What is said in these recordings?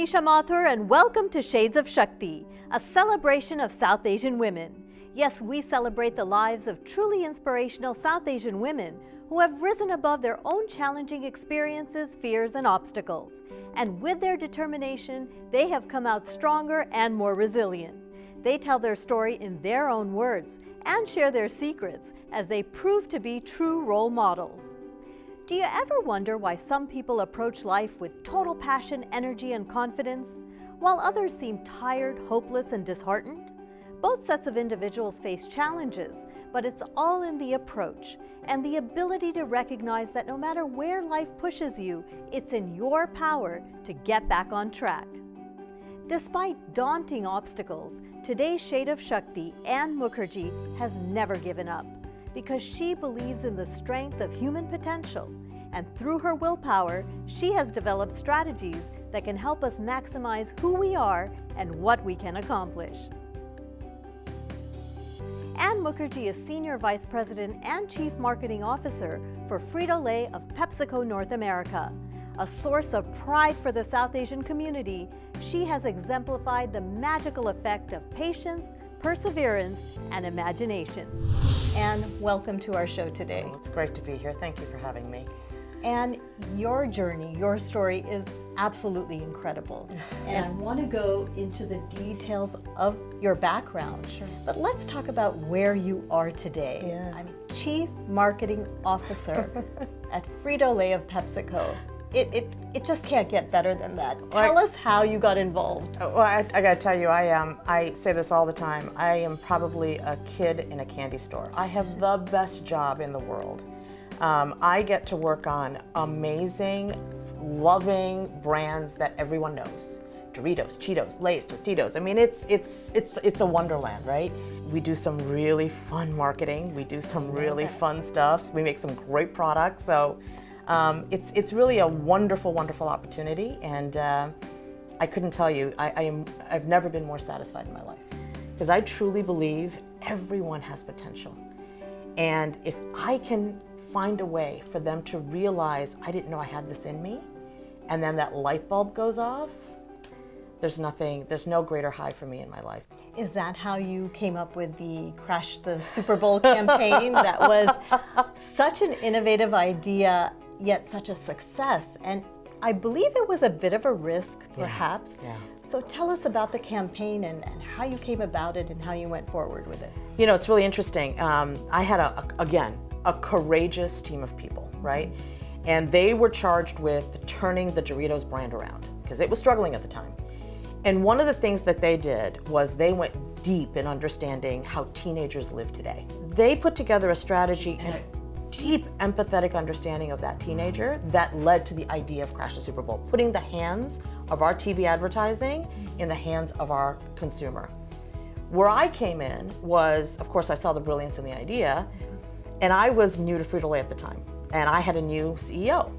Nisha Mathur and welcome to Shades of Shakti, a celebration of South Asian women. Yes, we celebrate the lives of truly inspirational South Asian women who have risen above their own challenging experiences, fears, and obstacles. And with their determination, they have come out stronger and more resilient. They tell their story in their own words and share their secrets as they prove to be true role models. Do you ever wonder why some people approach life with total passion, energy, and confidence, while others seem tired, hopeless, and disheartened? Both sets of individuals face challenges, but it's all in the approach and the ability to recognize that no matter where life pushes you, it's in your power to get back on track. Despite daunting obstacles, today's Shade of Shakti, Ann Mukherjee, has never given up, because she believes in the strength of human potential, and through her willpower, she has developed strategies that can help us maximize who we are and what we can accomplish. Ann Mukherjee is Senior Vice President and Chief Marketing Officer for Frito-Lay of PepsiCo North America. A source of pride for the South Asian community, she has exemplified the magical effect of patience, perseverance, and imagination. Ann, welcome to our show today. Oh, it's great to be here. Thank you for having me. And your journey, your story is absolutely incredible. And I want to go into the details of your background. Sure. But let's talk about where you are today. Yeah. I'm Chief Marketing Officer at Frito-Lay of PepsiCo. It just can't get better than that. Tell us how you got involved. Well, I got to tell you, I say this all the time. I am probably a kid in a candy store. I have the best job in the world. I get to work on amazing, loving brands that everyone knows. Doritos, Cheetos, Lay's, Tostitos. I mean, it's a wonderland, right? We do some really fun marketing. We do some really fun stuff. We make some great products. So it's really a wonderful, wonderful opportunity. And I couldn't tell you, I've never been more satisfied in my life, because I truly believe everyone has potential. And if I can find a way for them to realize, I didn't know I had this in me, and then that light bulb goes off, there's no greater high for me in my life. Is that how you came up with the Crash the Super Bowl campaign? That was such an innovative idea, yet such a success. And I believe it was a bit of a risk, perhaps. Yeah. So tell us about the campaign and how you came about it and how you went forward with it. You know, it's really interesting. I had, a courageous team of people, right? And they were charged with turning the Doritos brand around, because it was struggling at the time. And one of the things that they did was they went deep in understanding how teenagers live today. They put together a strategy and a deep empathetic understanding of that teenager that led to the idea of Crash the Super Bowl, putting the hands of our TV advertising in the hands of our consumer. Where I came in was, of course, I saw the brilliance in the idea, and I was new to Frito-Lay at the time, and I had a new CEO.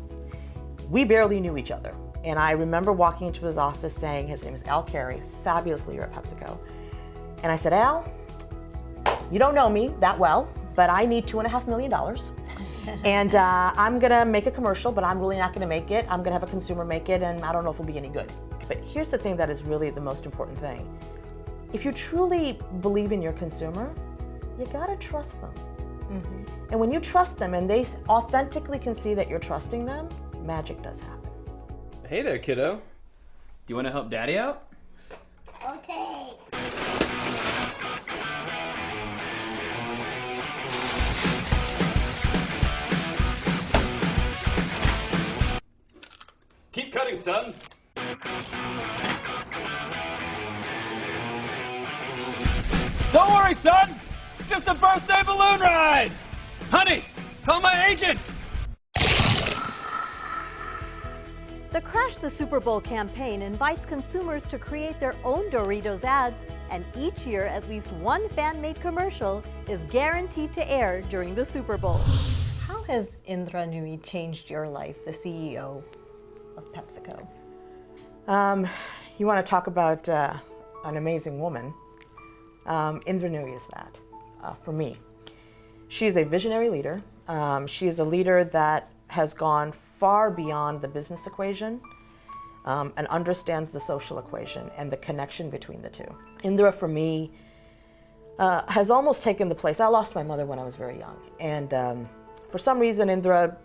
We barely knew each other. And I remember walking into his office saying, his name is Al Carey, fabulous leader at PepsiCo. And I said, Al, you don't know me that well, but I need $2.5 million. And I'm gonna make a commercial, but I'm really not gonna make it. I'm gonna have a consumer make it, and I don't know if it'll be any good. But here's the thing that is really the most important thing. If you truly believe in your consumer, you gotta trust them. Mm-hmm. And when you trust them and they authentically can see that you're trusting them, magic does happen. Hey there, kiddo. Do you want to help Daddy out? Okay. Keep cutting, son. Don't worry, son. It's just a birthday balloon ride. Honey, call my agent. The Crash the Super Bowl campaign invites consumers to create their own Doritos ads, and each year at least one fan-made commercial is guaranteed to air during the Super Bowl. How has Indra Nooyi changed your life, the CEO of PepsiCo? You want to talk about an amazing woman. Indra Nooyi is that, for me. She's a visionary leader. She is a leader that has gone far beyond the business equation. and understands the social equation and the connection between the two. Indra, for me, has almost taken the place. I lost my mother when I was very young, and for some reason, Indra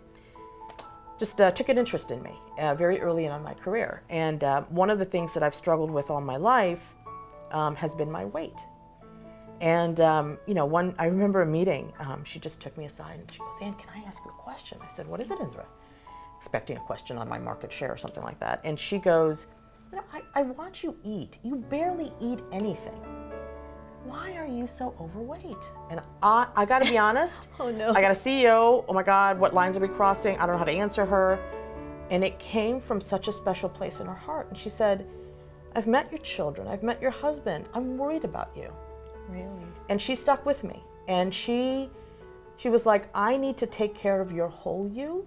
just took an interest in me very early in my career. And one of the things that I've struggled with all my life has been my weight. And you know, I remember a meeting, she just took me aside and she goes, "Ann, can I ask you a question?" I said, "What is it, Indra?" Expecting a question on my market share or something like that. And she goes, "You know, I watch you eat. You barely eat anything. Why are you so overweight?" And I gotta be honest. Oh no. I got a CEO, oh my God, what lines are we crossing? I don't know how to answer her. And it came from such a special place in her heart. And she said, "I've met your children, I've met your husband, I'm worried about you." Really? And she stuck with me. And she was like, "I need to take care of your whole you,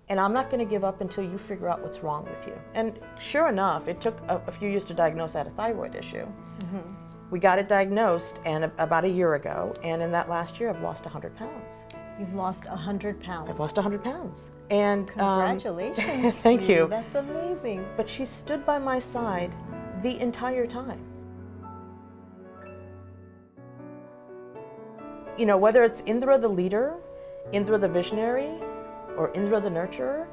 and I'm not gonna give up until you figure out what's wrong with you." And sure enough, it took a few years to diagnose I had a thyroid issue. Mm-hmm. We got it diagnosed about a year ago, and in that last year, I've lost 100 pounds. You've lost 100 pounds. I've lost 100 pounds. And congratulations. Thank you. That's amazing. But she stood by my side the entire time. You know, whether it's Indra the leader, Indra the visionary, or Indra the nurturer,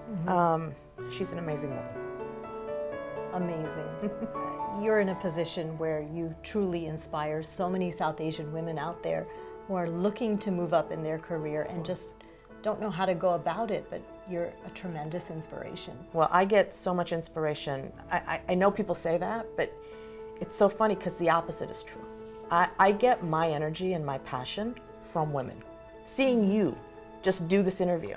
she's an amazing woman. Amazing. You're in a position where you truly inspire so many South Asian women out there who are looking to move up in their career and just don't know how to go about it, but you're a tremendous inspiration. Well, I get so much inspiration. I know people say that, but it's so funny because the opposite is true. I get my energy and my passion from women. Seeing you just do this interview,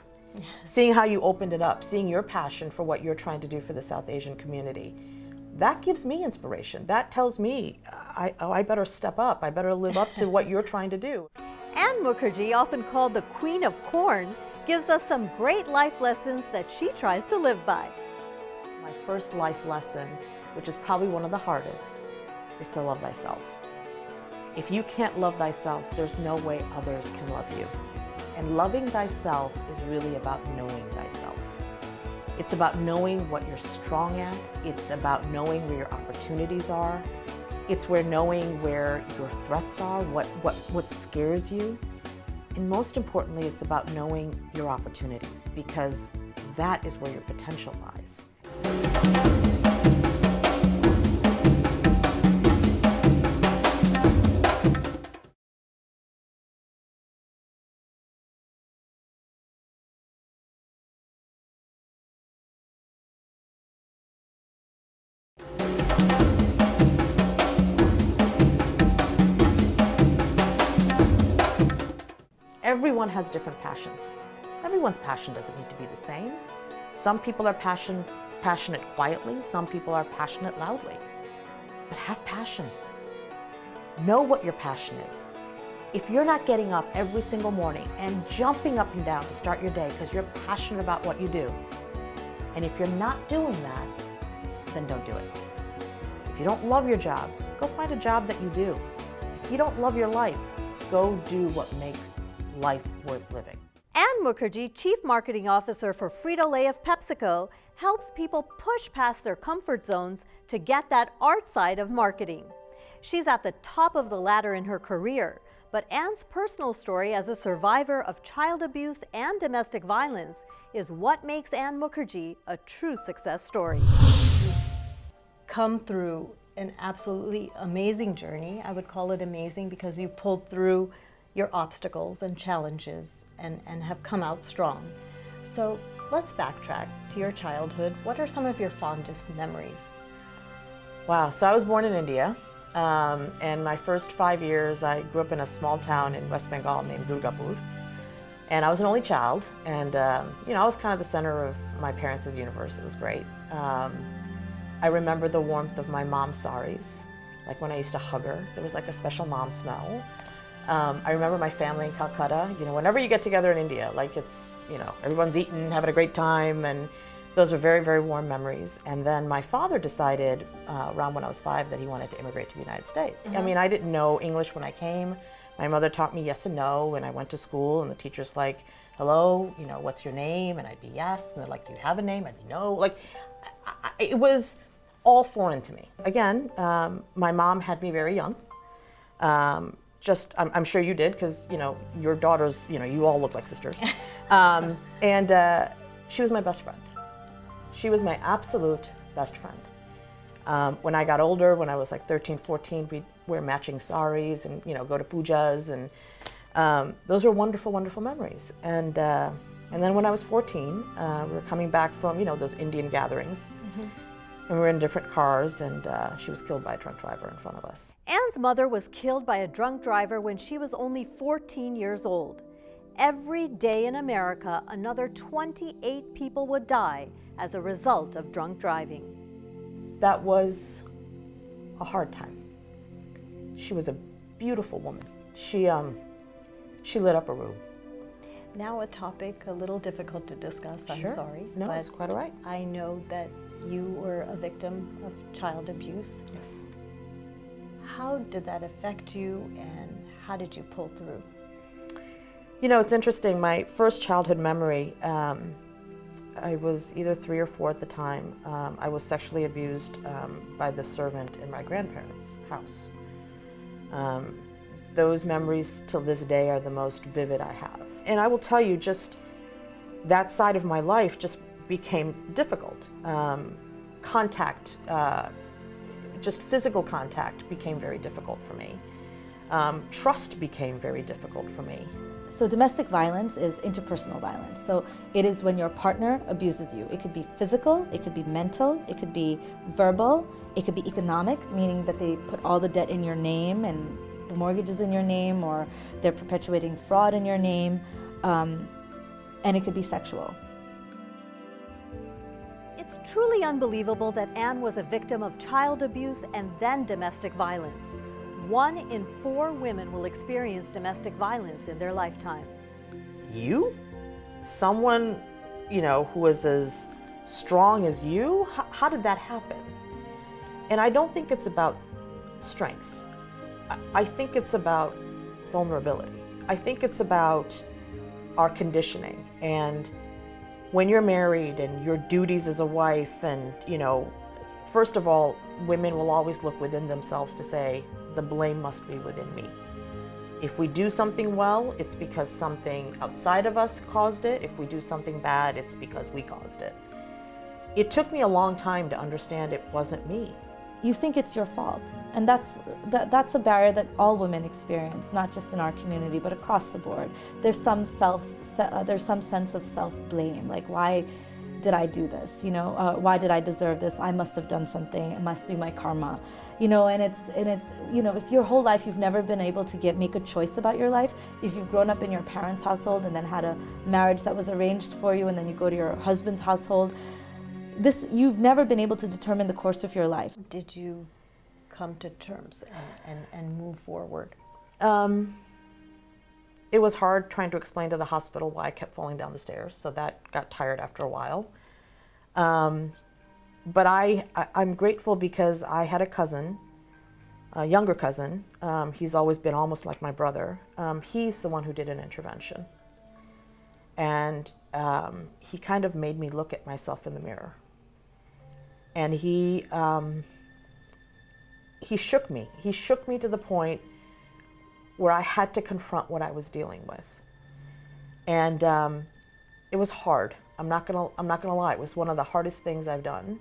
seeing how you opened it up, seeing your passion for what you're trying to do for the South Asian community, that gives me inspiration. That tells me I better step up. I better live up to what you're trying to do. Ann Mukherjee, often called the Queen of Corn, gives us some great life lessons that she tries to live by. My first life lesson, which is probably one of the hardest, is to love thyself. If you can't love thyself, there's no way others can love you. And loving thyself is really about knowing thyself. It's about knowing what you're strong at. It's about knowing where your opportunities are. It's knowing where your threats are, what scares you. And most importantly, it's about knowing your opportunities, because that is where your potential lies. Everyone has different passions. Everyone's passion doesn't need to be the same. Some people are passionate quietly, some people are passionate loudly. But have passion. Know what your passion is. If you're not getting up every single morning and jumping up and down to start your day because you're passionate about what you do, and if you're not doing that, then don't do it. If you don't love your job, go find a job that you do. If you don't love your life, go do what makes life worth living. Ann Mukherjee, Chief Marketing Officer for Frito-Lay of PepsiCo, helps people push past their comfort zones to get that art side of marketing. She's at the top of the ladder in her career, but Ann's personal story as a survivor of child abuse and domestic violence is what makes Ann Mukherjee a true success story. Come through an absolutely amazing journey. I would call it amazing because you pulled through your obstacles and challenges and have come out strong. So let's backtrack to your childhood. What are some of your fondest memories? Wow, so I was born in India, and my first 5 years I grew up in a small town in West Bengal named Durgapur. And I was an only child, and you know, I was kind of the center of my parents' universe. It was great. I remember the warmth of my mom's saris, like when I used to hug her. There was like a special mom smell. I remember my family in Calcutta. You know, whenever you get together in India, like it's, you know, everyone's eating, having a great time, and those are very, very warm memories. And then my father decided around when I was 5 that he wanted to immigrate to the United States. I mean, I didn't know English when I came. My mother taught me yes and no, and I went to school, and the teacher's like, hello, you know, what's your name? And I'd be yes, and they're like, do you have a name? I'd be no. Like, it was all foreign to me. Again, my mom had me very young. I'm sure you did, because your daughters, you all look like sisters. And she was my best friend. She was my absolute best friend. When I got older, when I was like 13, 14, we'd wear matching saris and go to pujas, and those were wonderful, wonderful memories. And then when I was 14, we were coming back from those Indian gatherings. And we were in different cars, and she was killed by a drunk driver in front of us. Ann's mother was killed by a drunk driver when she was only 14 years old. Every day in America, another 28 people would die as a result of drunk driving. That was a hard time. She was a beautiful woman. She lit up a room. Now a topic a little difficult to discuss, I'm Sure. sorry. No, but it's quite all right. I know that you were a victim of child abuse. Yes. How did that affect you, and how did you pull through? It's interesting. My first childhood memory, I was either 3 or 4 at the time. I was sexually abused by the servant in my grandparents' house. Those memories till this day are the most vivid I have. And I will tell you, just that side of my life just became difficult. Contact, just physical contact became very difficult for me. Trust became very difficult for me. So domestic violence is interpersonal violence. So it is when your partner abuses you. It could be physical, it could be mental, it could be verbal, it could be economic, meaning that they put all the debt in your name and the mortgage is in your name, or they're perpetuating fraud in your name, and it could be sexual. It's truly unbelievable that Ann was a victim of child abuse and then domestic violence. 1 in 4 women will experience domestic violence in their lifetime. You? Someone, who is as strong as you? How did that happen? And I don't think it's about strength. I think it's about vulnerability. I think it's about our conditioning. And when you're married and your duties as a wife, and, first of all, women will always look within themselves to say, the blame must be within me. If we do something well, it's because something outside of us caused it. If we do something bad, it's because we caused it. It took me a long time to understand it wasn't me. You think it's your fault, and that's a barrier that all women experience, not just in our community, but across the board. There's some sense of self-blame, like, why did I do this? Why did I deserve this? I must have done something. It must be my karma. And it's if your whole life you've never been able to make a choice about your life, if you've grown up in your parents' household and then had a marriage that was arranged for you, and then you go to your husband's household, you've never been able to determine the course of your life. Did you come to terms and move forward? It was hard trying to explain to the hospital why I kept falling down the stairs, so that got tired after a while. But I'm grateful because I had a cousin, a younger cousin. He's always been almost like my brother. He's the one who did an intervention. And he kind of made me look at myself in the mirror. And he shook me. He shook me to the point where I had to confront what I was dealing with. And it was hard. I'm not gonna lie. It was one of the hardest things I've done.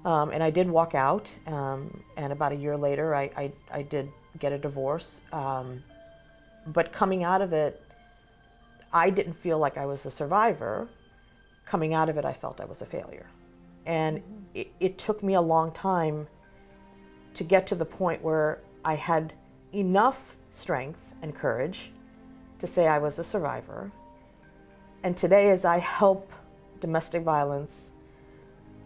And I did walk out. And about a year later, I did get a divorce. But coming out of it, I didn't feel like I was a survivor. Coming out of it, I felt I was a failure. And it took me a long time to get to the point where I had enough strength and courage to say I was a survivor. And today, as I help domestic violence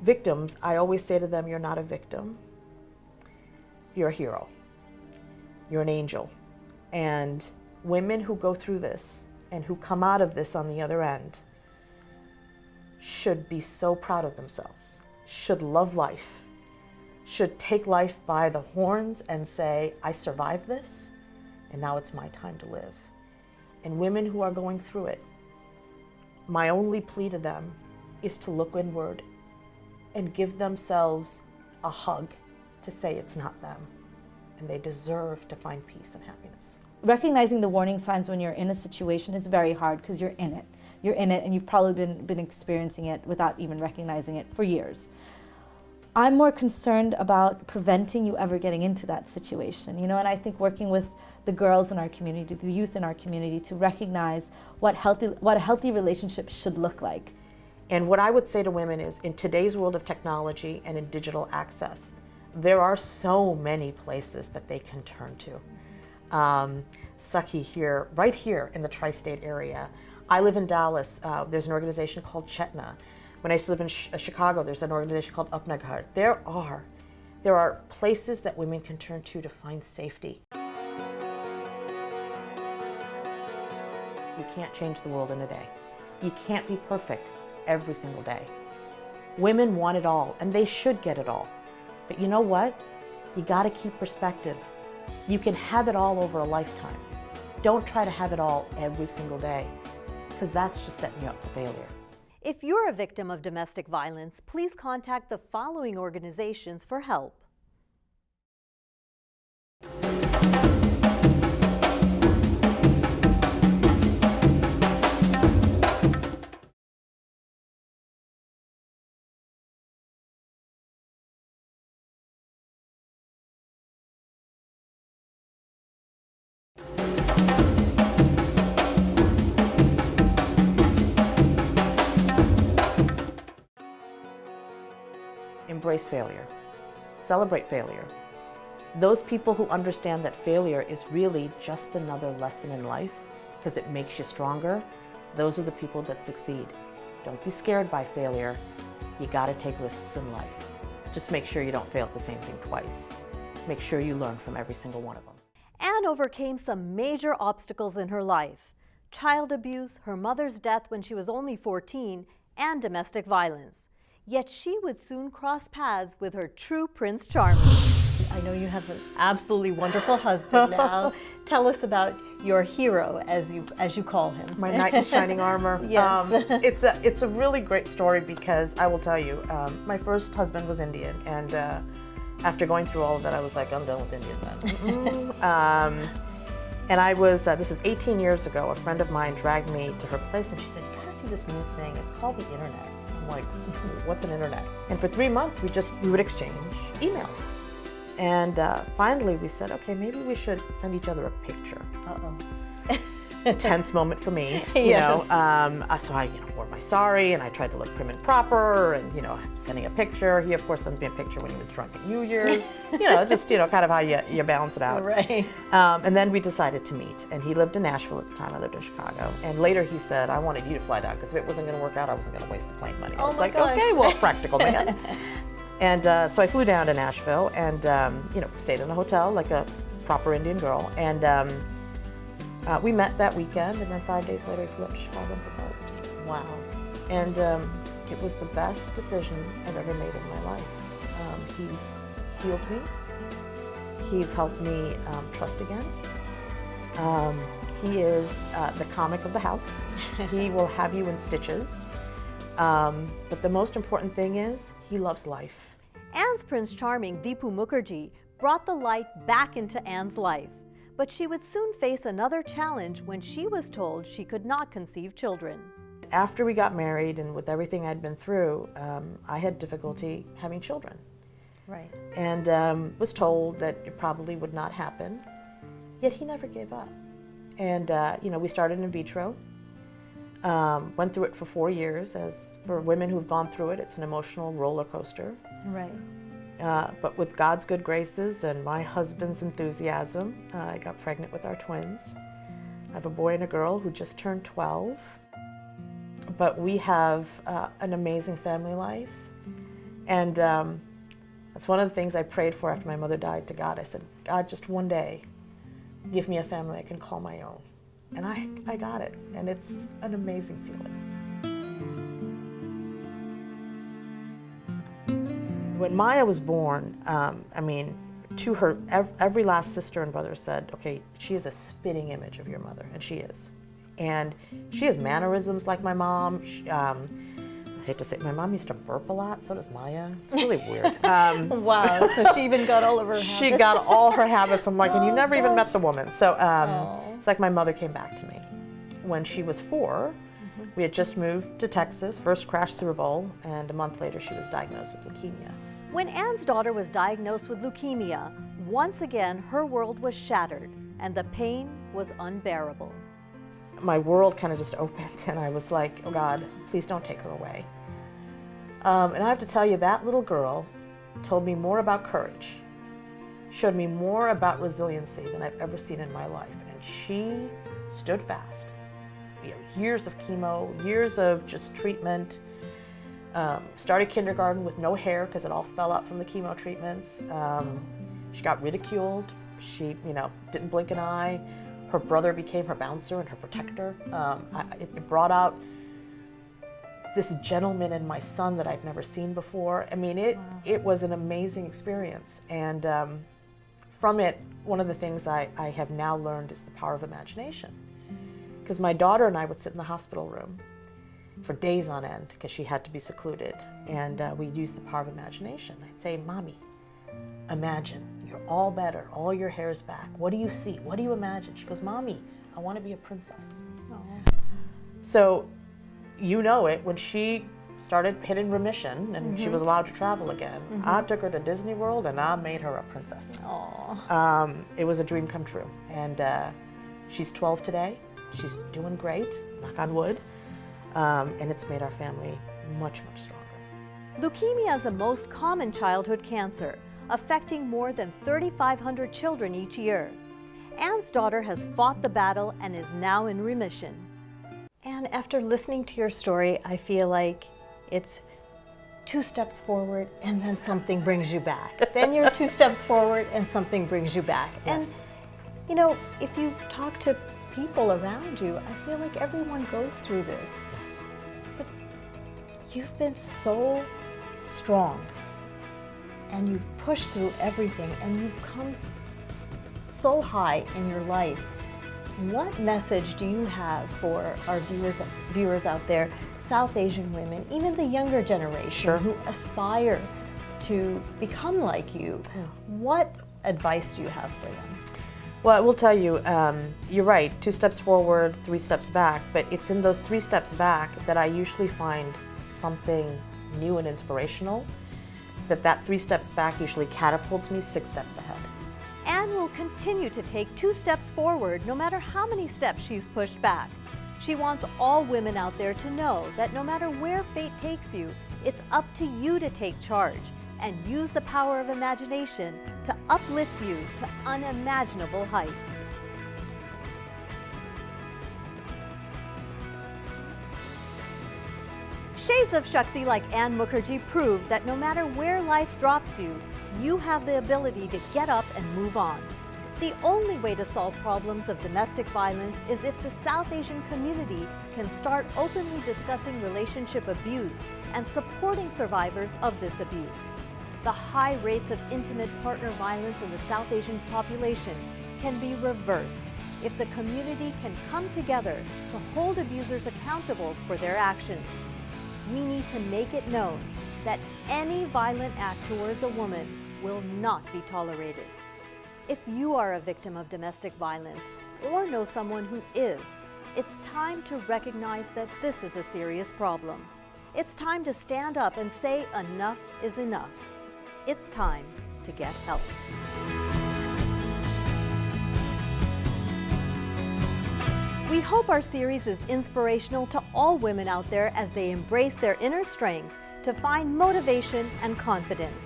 victims, I always say to them, you're not a victim. You're a hero. You're an angel. And women who go through this and who come out of this on the other end should be so proud of themselves, should love life, should take life by the horns and say, I survived this, and now it's my time to live. And women who are going through it, my only plea to them is to look inward and give themselves a hug to say it's not them, and they deserve to find peace and happiness. Recognizing the warning signs when you're in a situation is very hard because you're in it. You're in it and you've probably been experiencing it without even recognizing it for years. I'm more concerned about preventing you ever getting into that situation, and I think working with the girls in our community, the youth in our community, to recognize what a healthy relationship should look like. And what I would say to women is, in today's world of technology and in digital access, there are so many places that they can turn to. Sakhi here, right here in the tri-state area. I live in Dallas. There's an organization called Chetna. When I used to live in Chicago, there's an organization called Upnagar. There are places that women can turn to find safety. You can't change the world in a day. You can't be perfect every single day. Women want it all, and they should get it all. But you know what? You gotta keep perspective. You can have it all over a lifetime. Don't try to have it all every single day, because that's just setting you up for failure. If you're a victim of domestic violence, please contact the following organizations for help. Embrace failure. Celebrate failure. Those people who understand that failure is really just another lesson in life because it makes you stronger, those are the people that succeed. Don't be scared by failure. You gotta take risks in life. Just make sure you don't fail at the same thing twice. Make sure you learn from every single one of them. Ann overcame some major obstacles in her life: child abuse, her mother's death when she was only 14, and domestic violence. Yet she would soon cross paths with her true Prince Charming. I know you have an absolutely wonderful husband now. Tell us about your hero, as you call him. My knight in shining armor. Yes. It's a really great story because I will tell you, my first husband was Indian, and after going through all of that, I was like, I'm done with Indian then. And I was, this is 18 years ago, a friend of mine dragged me to her place and she said, you gotta see this new thing, it's called the internet. I'm like, what's an internet? And for 3 months, we would exchange emails. And finally we said, okay, maybe we should send each other a picture. Uh-oh. Tense moment for me, Yes. So I wore my sari and I tried to look prim and proper and, sending a picture. He, of course, sends me a picture when he was drunk at New Year's, just, kind of how you balance it out. Right. And then we decided to meet. And he lived in Nashville at the time. I lived in Chicago. And later he said, I wanted you to fly down because if it wasn't going to work out, I wasn't going to waste the plane money. I was like, gosh. okay, well, practical man. And so I flew down to Nashville and, stayed in a hotel like a proper Indian girl. And we met that weekend, and then 5 days later, he flew up to Chicago and proposed. Wow. And it was the best decision I've ever made in my life. He's healed me. He's helped me trust again. He is the comic of the house. He will have you in stitches. But the most important thing is, he loves life. Ann's Prince Charming, Deepu Mukherjee, brought the light back into Ann's life. But she would soon face another challenge when she was told she could not conceive children. After we got married and with everything I'd been through, I had difficulty having children. Right. And was told that it probably would not happen, yet he never gave up. And we started in vitro, went through it for 4 years. As for women who've gone through it, it's an emotional roller coaster. Right. But with God's good graces and my husband's enthusiasm, I got pregnant with our twins. I have a boy and a girl who just turned 12. But we have an amazing family life. And that's one of the things I prayed for after my mother died to God. I said, God, just one day, give me a family I can call my own. And I got it. And it's an amazing feeling. When Maya was born, to her, every last sister and brother said, okay, she is a spitting image of your mother, and she is. And she has mannerisms like my mom. I hate to say it, my mom used to burp a lot, so does Maya. It's really weird. Wow, so she even got all of her habits. She got all her habits. I'm like, and you never even met the woman. So it's like my mother came back to me. When she was 4, we had just moved to Texas, first crashed Super Bowl, and a month later she was diagnosed with leukemia. When Ann's daughter was diagnosed with leukemia, once again her world was shattered and the pain was unbearable. My world kind of just opened and I was like, oh God, please don't take her away. And I have to tell you, that little girl told me more about courage, showed me more about resiliency than I've ever seen in my life. And she stood fast. Years of chemo, years of just treatment. Started kindergarten with no hair because it all fell out from the chemo treatments. She got ridiculed. She, didn't blink an eye. Her brother became her bouncer and her protector. It brought out this gentleman in my son that I've never seen before. I mean, it was an amazing experience. And from it, one of the things I have now learned is the power of imagination. Because my daughter and I would sit in the hospital room for days on end because she had to be secluded. And we'd use the power of imagination. I'd say, Mommy, imagine you're all better, all your hair's back. What do you see? What do you imagine? She goes, Mommy, I want to be a princess. Aww. So, when she started hitting remission and she was allowed to travel again, I took her to Disney World and I made her a princess. It was a dream come true. And she's 12 today. She's doing great, knock on wood, and it's made our family much, much stronger. Leukemia is the most common childhood cancer, affecting more than 3,500 children each year. Ann's daughter has fought the battle and is now in remission. And after listening to your story, I feel like it's 2 steps forward and then something brings you back. Then you're 2 steps forward and something brings you back. Yes. And, if you talk to people around you, I feel like everyone goes through this. Yes. But you've been so strong and you've pushed through everything and you've come so high in your life. What message do you have for our viewers out there, South Asian women, even the younger generation who aspire to become like you? What advice do you have for them? Well, I will tell you, you're right, 2 steps forward, 3 steps back, but it's in those 3 steps back that I usually find something new and inspirational, that 3 steps back usually catapults me 6 steps ahead. Ann will continue to take 2 steps forward no matter how many steps she's pushed back. She wants all women out there to know that no matter where fate takes you, it's up to you to take charge and use the power of imagination to uplift you to unimaginable heights. Shades of Shakti like Ann Mukherjee prove that no matter where life drops you, you have the ability to get up and move on. The only way to solve problems of domestic violence is if the South Asian community can start openly discussing relationship abuse and supporting survivors of this abuse. The high rates of intimate partner violence in the South Asian population can be reversed if the community can come together to hold abusers accountable for their actions. We need to make it known that any violent act towards a woman will not be tolerated. If you are a victim of domestic violence or know someone who is, it's time to recognize that this is a serious problem. It's time to stand up and say enough is enough. It's time to get help. We hope our series is inspirational to all women out there as they embrace their inner strength to find motivation and confidence.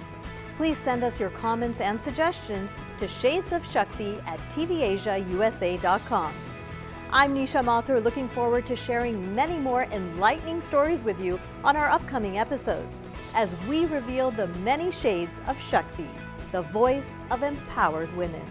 Please send us your comments and suggestions to shadesofshakti@tvasiausa.com. I'm Nisha Mathur, looking forward to sharing many more enlightening stories with you on our upcoming episodes as we reveal the many shades of Shakti, the voice of empowered women.